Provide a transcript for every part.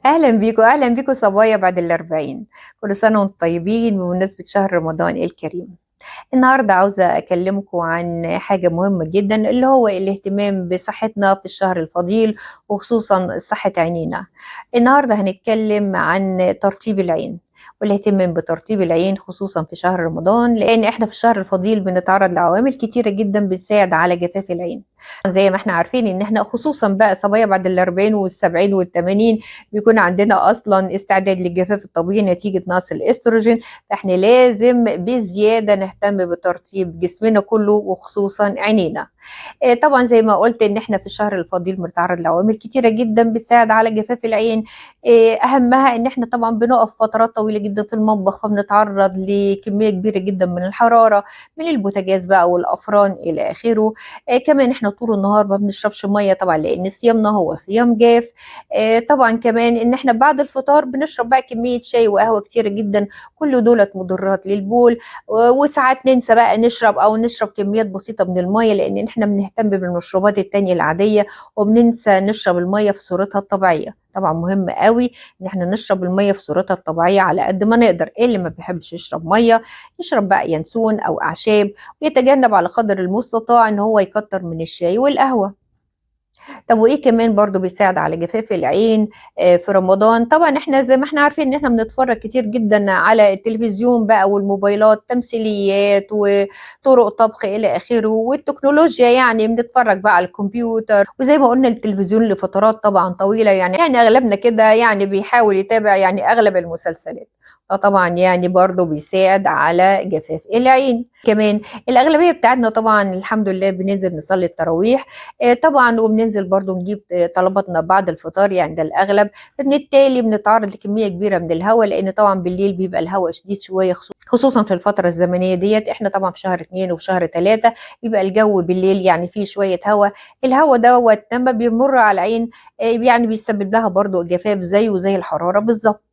أهلا بيكم أهلا بيكم صبايا بعد ال40. كل سنة وانتم طيبين بمناسبة شهر رمضان الكريم. النهاردة عاوزة أكلمكم عن حاجة مهمة جدا اللي هو الاهتمام بصحتنا في الشهر الفضيل، وخصوصا صحة عينينا. النهاردة هنتكلم عن ترطيب العين والاهتمام بترطيب العين خصوصا في شهر رمضان، لأن احنا في الشهر الفضيل بنتعرض لعوامل كتيرة جدا بتساعد على جفاف العين. زي ما احنا عارفين ان احنا خصوصا بقى صبايا بعد ال40 وال70 وال80 بيكون عندنا اصلا استعداد للجفاف الطبيعي نتيجة نقص الاستروجين. فاحنا لازم بزيادة نهتم بترطيب جسمنا كله وخصوصا عينينا. طبعا زي ما قلت ان احنا في الشهر الفضيل بنتعرض لعوامل كتيرة جدا بتساعد على جفاف العين. اهمها ان احنا طبعا بنقف فترات طويلة جدا في المطبخ، فبنتعرض لكمية كبيرة جدا من الحرارة، من البوتاجاز بقى والافران الى اخره. كمان احنا طول النهار ما بنشربش ميه طبعا لان صيامنا هو صيام جاف. طبعا كمان ان احنا بعد الفطار بنشرب بقى كميه شاي وقهوه كتيره جدا، كل دولت مضرات للبول. وساعات ننسى بقى نشرب كميات بسيطه من الميه، لان احنا بنهتم بالمشروبات التانية العاديه وبننسى نشرب الميه في صورتها الطبيعيه. طبعا مهم قوي ان احنا نشرب الميه في صورتها الطبيعيه على قد ما نقدر. اللي ما بيحبش يشرب ميه يشرب بقى ينسون او اعشاب، ويتجنب على قدر المستطاع ان هو يكتر من الشاي والقهوه. طب وايه كمان برضو بيساعد على جفاف العين في رمضان؟ طبعا احنا زي ما احنا عارفين ان احنا بنتفرج كتير جدا على التلفزيون بقى والموبايلات، تمثيليات وطرق طبخ الى اخره، والتكنولوجيا يعني بنتفرج بقى على الكمبيوتر. وزي ما قلنا التلفزيون لفترات طبعا طويلة، يعني اغلبنا كده يعني بيحاول يتابع يعني اغلب المسلسلات. فطبعا يعني برضو بيساعد على جفاف العين. كمان الأغلبية بتاعتنا طبعا الحمد لله بننزل نصلي التراويح طبعا، وبننزل برضو نجيب طلباتنا بعد الفطار يعني ده الأغلب. فبالتالي بنتعرض لكمية كبيرة من الهواء، لأن طبعا بالليل بيبقى الهواء شديد شوية، خصوصا في الفترة الزمنية ديت. احنا طبعا في شهر 2 وفي شهر 3 بيبقى الجو بالليل يعني فيه شوية هواء. الهواء دوت لما بيمر على العين يعني بيسبب لها برضو جفاف زيه زي الحرارة بالظبط.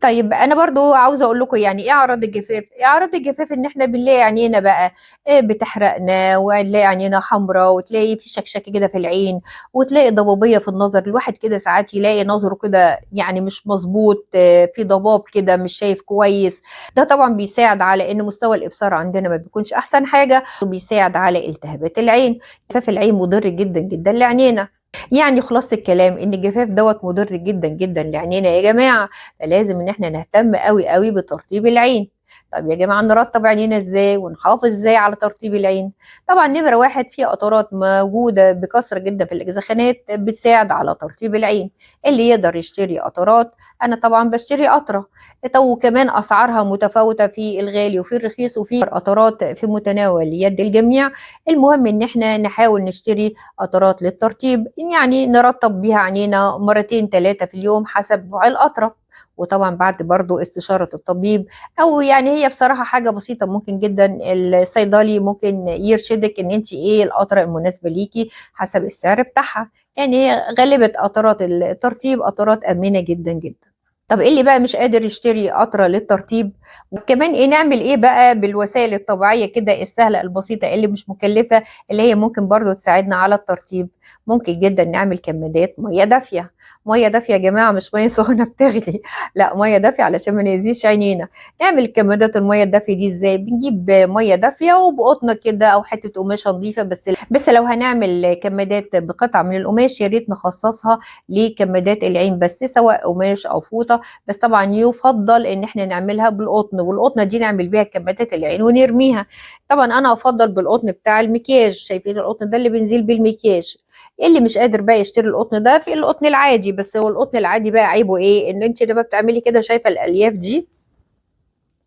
طيب أنا برضه عاوزة أقول لكم يعني إيه أعراض الجفاف؟ أعراض الجفاف إن إحنا بنلاقي عينينا بقى بتحرقنا، ونلاقي عينينا حمرا، وتلاقي في شكشكة كده في العين، وتلاقي ضبابية في النظر. الواحد كده ساعات يلاقي نظره كده يعني مش مظبوط، في ضباب كده مش شايف كويس. ده طبعا بيساعد على إن مستوى الإبصار عندنا ما بيكونش أحسن حاجة، وبيساعد على التهابات العين. جفاف العين مضر جدا جدا لعينينا. يعني خلاصة الكلام ان الجفاف دوت مضر جدا جدا لعينينا يا جماعة. فلازم ان احنا نهتم قوي قوي بترطيب العين. طب يا جماعة نرطب عينينا ازاي ونحافظ ازاي على ترطيب العين؟ طبعا نمرة واحد، في قطرات موجودة بكثرة جدا في الأجزخانات بتساعد على ترطيب العين. اللي يقدر يشتري قطرات، أنا طبعا بشتري قطرة. طب وكمان أسعارها متفاوتة في الغالي وفي الرخيص، وفي قطرات في متناول يد الجميع. المهم إن احنا نحاول نشتري قطرات للترطيب، يعني نرطب بيها عينينا مرتين ثلاثة في اليوم حسب نوع القطرة. وطبعا بعد برضو استشارة الطبيب، او يعني هي بصراحة حاجة بسيطة، ممكن جدا الصيدلي ممكن يرشدك ان انت ايه القطرة المناسبة ليكي حسب السعر بتاعها. يعني هي غالبة قطرات الترطيب قطرات آمنة جدا جدا. طب ايه اللي بقى مش قادر يشتري قطرة للترطيب؟ وكمان ايه نعمل ايه بقى بالوسائل الطبيعية كده السهلة البسيطة اللي مش مكلفة، اللي هي ممكن برضو تساعدنا على الترطيب؟ ممكن جدا نعمل كمادات مية دافية. مية دافية يا جماعة، مش مية سخنة بتغلي، لا مية دافية علشان ما نأذيش عينينا. نعمل كمادات المية الدافية دي ازاي؟ بنجيب مية دافية وبقطنة كده او حتة قماشة نظيفة، بس لو هنعمل كمادات بقطعة من القماش يا ريت نخصصها لكمادات العين بس، سواء قماش او فوطة. بس طبعا يفضل ان احنا نعملها بالقطن، والقطنه دي نعمل بيها كمادات العين ونرميها. طبعا انا افضل بالقطن بتاع المكياج، شايفين القطن ده اللي بنزيل بالمكياج. اللي مش قادر بقى يشتري القطن ده، في القطن العادي. بس هو القطن العادي بقى عيبه ايه؟ ان انت لما بتعملي كده شايفه الالياف دي،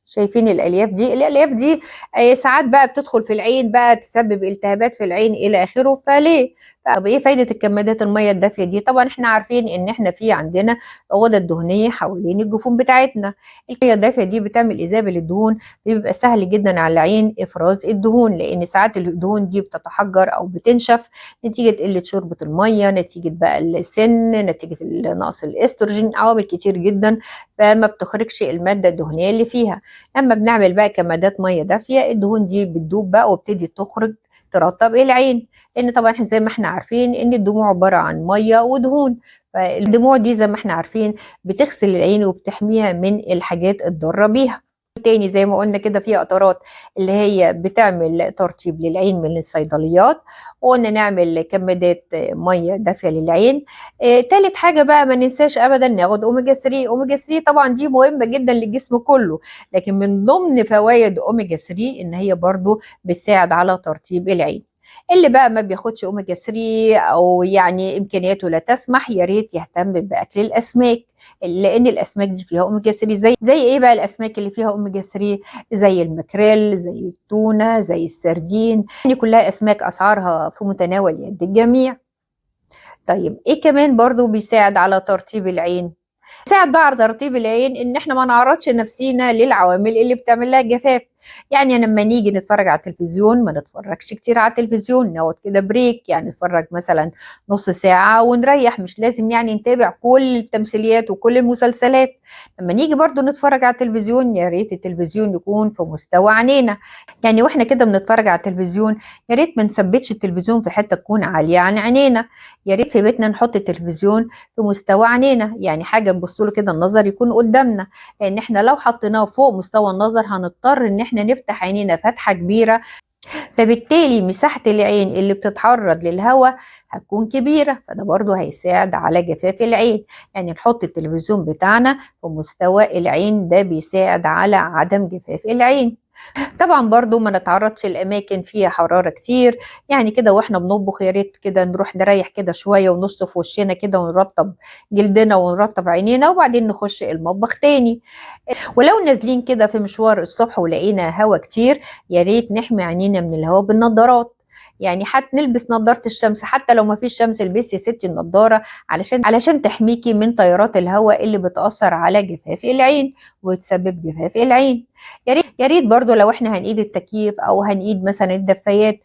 شايفين الالياف دي؟ الالياف دي ساعات بقى بتدخل في العين بقى تسبب التهابات في العين الى اخره. فليه؟ طب ايه فايده الكمادات الميه الدافيه دي؟ طبعا احنا عارفين ان احنا في عندنا غدد دهنيه حوالين الجفون بتاعتنا. الميه الدافيه دي بتعمل اذابه للدهون، بيبقى سهل جدا على العين افراز الدهون، لان ساعات الدهون دي بتتحجر او بتنشف نتيجه قله شربة الميه، نتيجه بقى السن، نتيجه نقص الاستروجين، عوامل كتير جدا. فما بتخرجش الماده الدهنيه اللي فيها. اما بنعمل بقى كمادات ميه دافيه، الدهون دي بتدوب بقى وبتدي تخرج ترطب العين، لأن طبعًا إحنا زي ما إحنا عارفين إن الدموع عبارة عن مَيّة ودهون، فالدموع دي زي ما إحنا عارفين بتغسل العين وبتحميها من الحاجات الضارة بيها. تاني زي ما قُلنا كده في قطرات اللي هي بتعمل ترطيب للعين من الصيدليات، وقُلنا نعمل كمادات مَيّة دافية للعين. تالت حاجة بقى ما ننساش أبدًا ناخد أوميجا 3، أوميجا 3 طبعًا دي مهمة جدًا للجسم كُلّه، لكن من ضمن فوايد أوميجا 3 إن هي برضه بتساعد على ترطيب العين. اللي بقى ما بياخدش أوميجا 3 أو يعني إمكانياته لا تسمح، يا ريت يهتم بأكل الأسماك، لأن الأسماك دي فيها أوميجا 3 زي إيه بقى الأسماك اللي فيها أوميجا 3؟ زي الماكريل، زي التونة، زي السردين، يعني كلها أسماك أسعارها في متناول يد الجميع. طيب إيه كمان برضه بيساعد على ترطيب العين؟ بيساعد بقى على ترطيب العين إن إحنا ما نعرضش نفسينا للعوامل اللي بتعمل لها جفاف، يعني لمّا نيجي نتفرج على التلفزيون ما نتفرجش كتير على التلفزيون، ناخد كده بريك، يعني نتفرج مثلًا نُص ساعة ونريّح، مش لازم يعني نتابع كل التمثيليات وكل المسلسلات. لمّا نيجي برضه نتفرج على التلفزيون يا ريت التلفزيون يكون في مستوى عينينا، يعني وإحنا كده بنتفرج على التلفزيون يا ريت ما نثبّتش التلفزيون في حتة تكون عالية عن عينينا، يا ريت في بيتنا نحط التلفزيون في مستوى عينينا، يعني حاجة نبُص له كده النظر يكون قدّامنا، لإن إحنا لو حطيناه فوق مستوى النظر هنضطر إن إحنا نفتح عينينا فتحة كبيرة، فبالتالي مساحة العين اللي بتتعرض للهوا هتكون كبيرة، فده برضه هيساعد على جفاف العين، يعني نحط التلفزيون بتاعنا في مستوى العين ده بيساعد على عدم جفاف العين. طبعًا برضه ما نتعرّضش لأماكن فيها حرارة كتير، يعني كده وإحنا بنطبخ يا ريت كده نروح نريّح كده شوية ونشطف وشنا كده ونرطّب جلدنا ونرطّب عينينا وبعدين نخش المطبخ تاني. ولو نازلين كده في مشوار الصبح ولقينا هوا كتير، يا ريت نحمي عينينا من الهوا بالنضارات، يعني نلبس نضارة الشمس، حتى لو ما فيش شمس البسي يا ستي النضارة علشان تحميكِ من تيارات الهوا اللي بتأثّر على جفاف العين وتسبب جفاف العين. يا ريت برضه لو إحنا هنقيد التكييف أو هنقيد مثلًا الدفايات،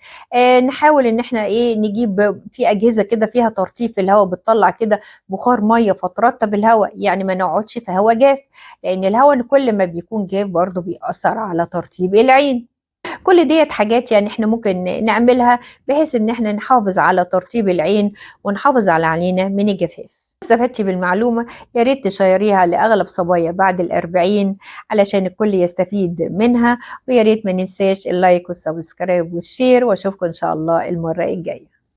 نحاول إن إحنا نجيب في أجهزة كده فيها ترطيب في الهوا بتطلّع كده بخار مَيّة فترطّب الهوا، يعني ما نقعدش في هوا جاف، لإن الهوا كل ما بيكون جاف برضه بيأثّر على ترطيب العين. كل ديّة حاجات يعني إحنا ممكن نعملها بحيث إن إحنا نحافظ على ترطيب العين ونحافظ على عينينا من الجفاف. استفدتِ بالمعلومة؟ يا ريت تشيّريها لأغلب صبايا بعد ال40 علشان الكل يستفيد منها، ويا ريت ما ننساش اللايك والسبسكرايب والشير، وأشوفكم إن شاء الله المرة الجاية.